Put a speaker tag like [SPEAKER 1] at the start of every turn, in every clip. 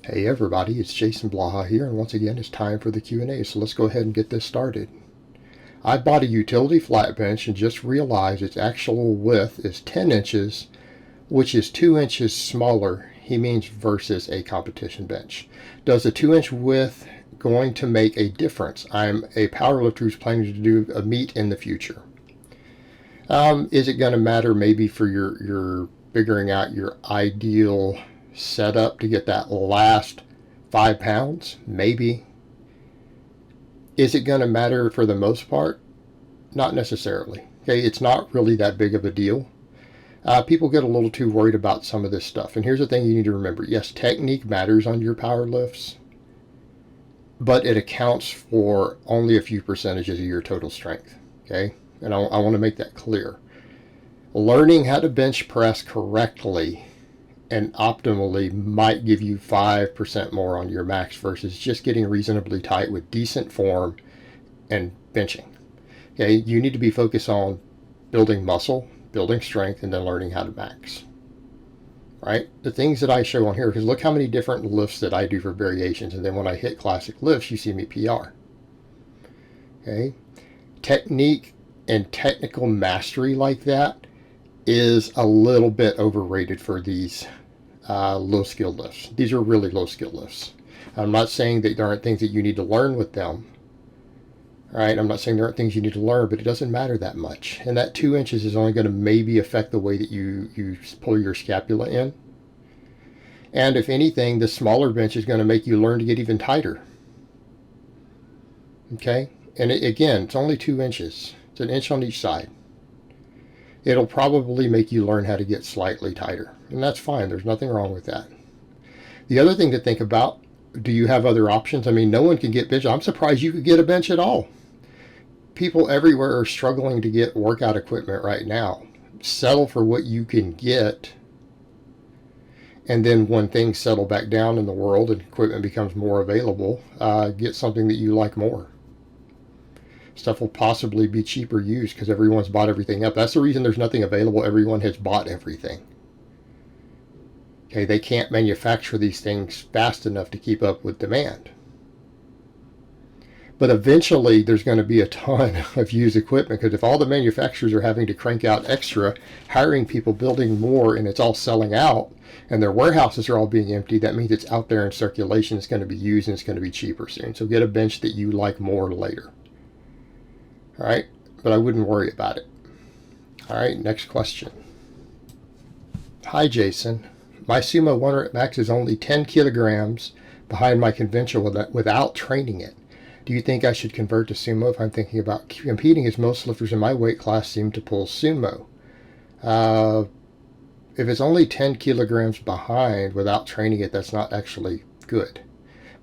[SPEAKER 1] Hey everybody, it's Jason Blaha here, and once again it's time for the Q&A, so let's go ahead and get this started. I bought a utility flat bench and just realized its actual width is 10 inches, which is 2 inches smaller, he means, versus a competition bench. Does a 2-inch width going to make a difference? I'm a powerlifter who's planning to do a meet in the future. Is it going to matter maybe for your figuring out your ideal setup to get that last 5 pounds? Maybe. Is it going to matter for the most part? Not necessarily. Okay, it's not really that big of a deal. People get a little too worried about some of this stuff. And here's the thing you need to remember. Yes, technique matters on your power lifts, but it accounts for only a few percentages of your total strength. Okay, and I want to make that clear. Learning how to bench press correctly and optimally might give you 5% more on your max versus just getting reasonably tight with decent form and benching. Okay, you need to be focused on building muscle, building strength, and then learning how to max. Right? The things that I show on here, because look how many different lifts that I do for variations, and then when I hit classic lifts, you see me PR. Okay? Technique and technical mastery like that is a little bit overrated for these low skill lifts. These are really low skill lifts. I'm not saying that there aren't things that you need to learn with them. Right? I'm not saying there aren't things you need to learn, but it doesn't matter that much. And that 2 inches is only going to maybe affect the way that you pull your scapula in. And if anything, the smaller bench is going to make you learn to get even tighter. Okay? And again, it's only 2 inches. It's an inch on each side. It'll probably make you learn how to get slightly tighter. And that's fine. There's nothing wrong with that. The other thing to think about, do you have other options? I mean, no one can get bench. I'm surprised you could get a bench at all. People everywhere are struggling to get workout equipment right now. Settle for what you can get. And then when things settle back down in the world and equipment becomes more available, get something that you like more. Stuff will possibly be cheaper used because everyone's bought everything up. That's the reason there's nothing available. Everyone has bought everything. Okay, they can't manufacture these things fast enough to keep up with demand. But eventually there's going to be a ton of used equipment, because if all the manufacturers are having to crank out extra, hiring people, building more, and it's all selling out, and their warehouses are all being empty, that means it's out there in circulation. It's going to be used, and it's going to be cheaper soon. So get a bench that you like more later. All right, but I wouldn't worry about it. All right, next question. Hi, Jason. My sumo 1 rep max is only 10 kilograms behind my conventional without training it. Do you think I should convert to sumo if I'm thinking about competing, as most lifters in my weight class seem to pull sumo? If it's only 10 kilograms behind without training it, that's not actually good.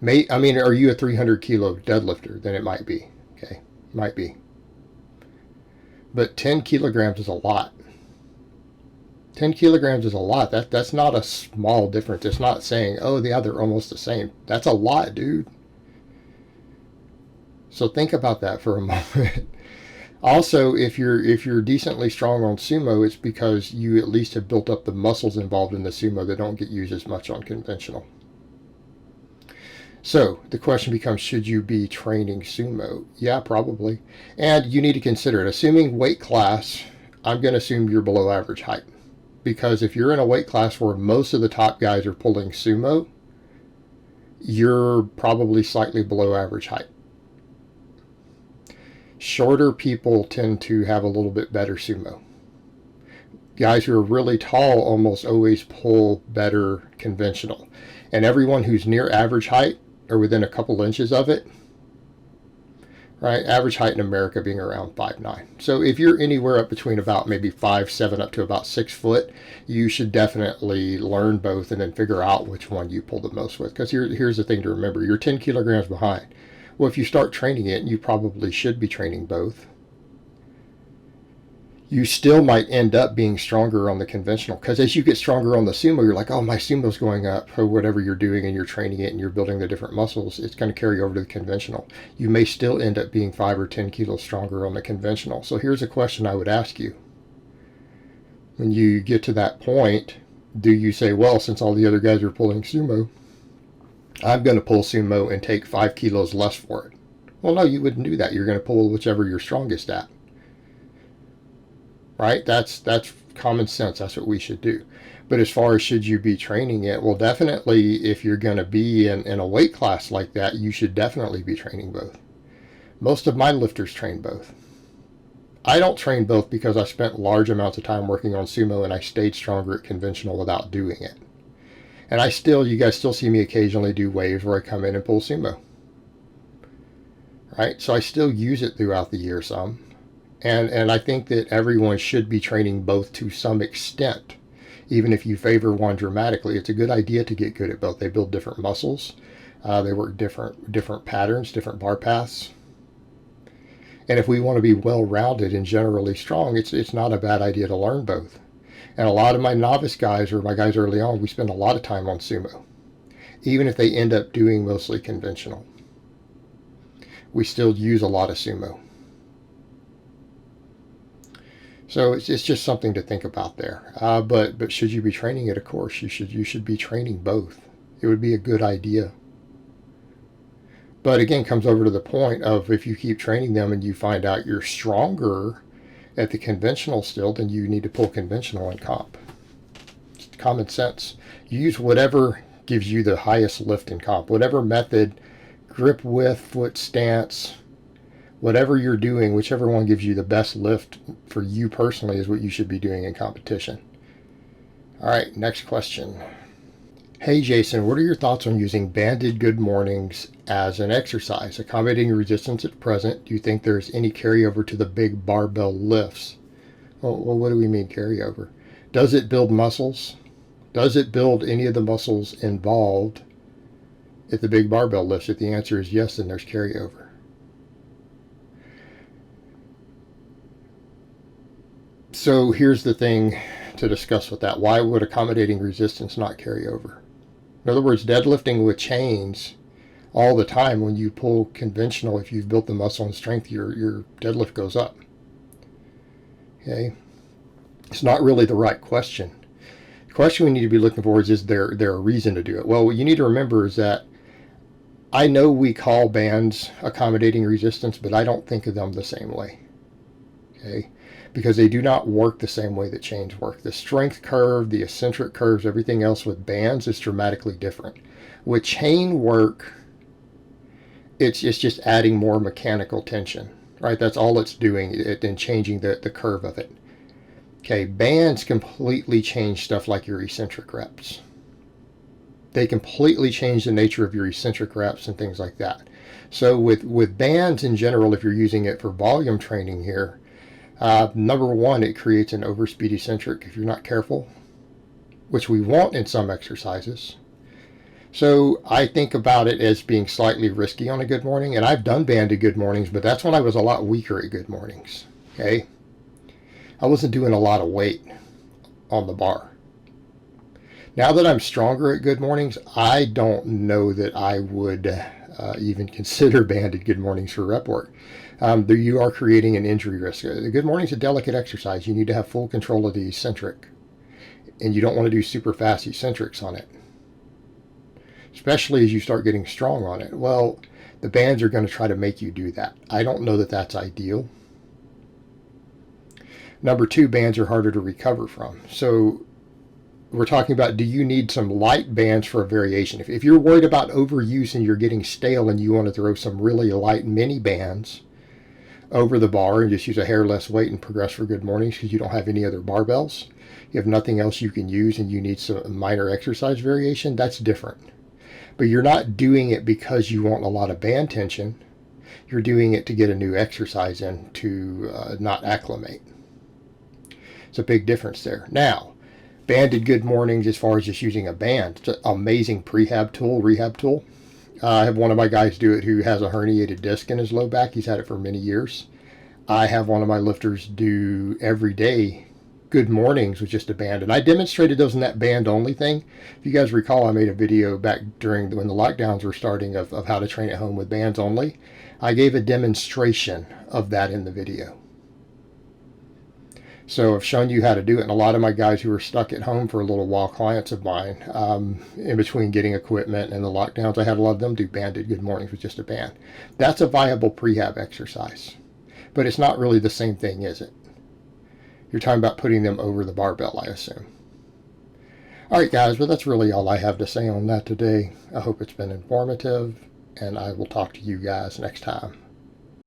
[SPEAKER 1] I mean, are you a 300 kilo deadlifter? Then it might be. Okay, might be. But 10 kilograms is a lot. 10 kilograms is a lot. That's not a small difference. It's not saying, oh, yeah, they're almost the same. That's a lot, dude. So think about that for a moment. Also, if you're decently strong on sumo, it's because you at least have built up the muscles involved in the sumo that don't get used as much on conventional. So the question becomes, should you be training sumo? Yeah, probably. And you need to consider it. Assuming weight class, I'm going to assume you're below average height. Because if you're in a weight class where most of the top guys are pulling sumo, you're probably slightly below average height. Shorter people tend to have a little bit better sumo. Guys who are really tall almost always pull better conventional. And everyone who's near average height or within a couple inches of it, right? Average height in America being around 5'9". So if you're anywhere up between about maybe 5'7" up to about 6 foot, you should definitely learn both and then figure out which one you pull the most with. Because here's the thing to remember. You're 10 kilograms behind. Well, if you start training it, you probably should be training both. You still might end up being stronger on the conventional, because as you get stronger on the sumo, you're like, oh, my sumo's going up, or whatever you're doing, and you're training it and you're building the different muscles, it's going to carry over to the conventional. You may still end up being 5 or 10 kilos stronger on the conventional. So here's a question I would ask you. When you get to that point, do you say, well, since all the other guys are pulling sumo, I'm going to pull sumo and take 5 kilos less for it. Well, no, you wouldn't do that. You're going to pull whichever you're strongest at. Right? That's common sense. That's what we should do. But as far as should you be training it, well, definitely if you're going to be in a weight class like that, you should definitely be training both. Most of my lifters train both. I don't train both because I spent large amounts of time working on sumo and I stayed stronger at conventional without doing it. And you guys still see me occasionally do waves where I come in and pull sumo. Right? So I still use it throughout the year some. And I think that everyone should be training both to some extent. Even if you favor one dramatically, it's a good idea to get good at both. They build different muscles. They work different patterns, different bar paths. And if we want to be well-rounded and generally strong, it's not a bad idea to learn both. And a lot of my novice guys, or my guys early on, we spend a lot of time on sumo. Even if they end up doing mostly conventional, we still use a lot of sumo. So it's just something to think about there. But should you be training it? Of course, you should be training both. It would be a good idea. But again, comes over to the point of if you keep training them and you find out you're stronger at the conventional still, then you need to pull conventional in comp. It's common sense. You use whatever gives you the highest lift in comp, whatever method, grip width, foot stance, whatever you're doing, whichever one gives you the best lift for you personally is what you should be doing in competition. All right, next question. Hey Jason, what are your thoughts on using banded good mornings as an exercise? Accommodating resistance at present, do you think there's any carryover to the big barbell lifts? Well, what do we mean carryover? Does it build muscles? Does it build any of the muscles involved at the big barbell lifts? If the answer is yes, then there's carryover. So here's the thing to discuss with that. Why would accommodating resistance not carry over? In other words, deadlifting with chains all the time, when you pull conventional, if you've built the muscle and strength, your deadlift goes up. Okay? It's not really the right question. The question we need to be looking for is there a reason to do it? Well, what you need to remember is that I know we call bands accommodating resistance, but I don't think of them the same way. Okay? Because they do not work the same way that chains work. The strength curve, the eccentric curves, everything else with bands is dramatically different. With chain work, it's just adding more mechanical tension, right? That's all it's doing, and changing the curve of it. Okay, bands completely change stuff like your eccentric reps. They completely change the nature of your eccentric reps and things like that. So with bands in general, if you're using it for volume training here, number one, it creates an overspeed eccentric if you're not careful, which we want in some exercises. So I think about it as being slightly risky on a good morning, and I've done banded good mornings, but that's when I was a lot weaker at good mornings. Okay, I wasn't doing a lot of weight on the bar. Now that I'm stronger at good mornings, I don't know that I would even consider banded good mornings for rep work. You are creating an injury risk. The good morning is a delicate exercise. You need to have full control of the eccentric, and you don't want to do super fast eccentrics on it, especially as you start getting strong on it. Well, the bands are going to try to make you do that. I don't know that that's ideal. Number two, bands are harder to recover from. So we're talking about, do you need some light bands for a variation? If you're worried about overuse and you're getting stale and you want to throw some really light mini bands over the bar and just use a hair less weight and progress for good mornings because you don't have any other barbells, you have nothing else you can use and you need some minor exercise variation, that's different. But you're not doing it because you want a lot of band tension. You're doing it to get a new exercise in to not acclimate. It's a big difference there. Now, banded good mornings as far as just using a band, it's an amazing rehab tool. I have one of my guys do it who has a herniated disc in his low back. He's had it for many years. I have one of my lifters do every day good mornings with just a band. And I demonstrated those in that band only thing. If you guys recall, I made a video back during when the lockdowns were starting of how to train at home with bands only. I gave a demonstration of that in the video. So I've shown you how to do it, and a lot of my guys who are stuck at home for a little while, clients of mine, in between getting equipment and the lockdowns, I had a lot of them do banded good mornings with just a band. That's a viable prehab exercise, but it's not really the same thing, is it? You're talking about putting them over the barbell, I assume. All right, guys, well, that's really all I have to say on that today. I hope it's been informative, and I will talk to you guys next time.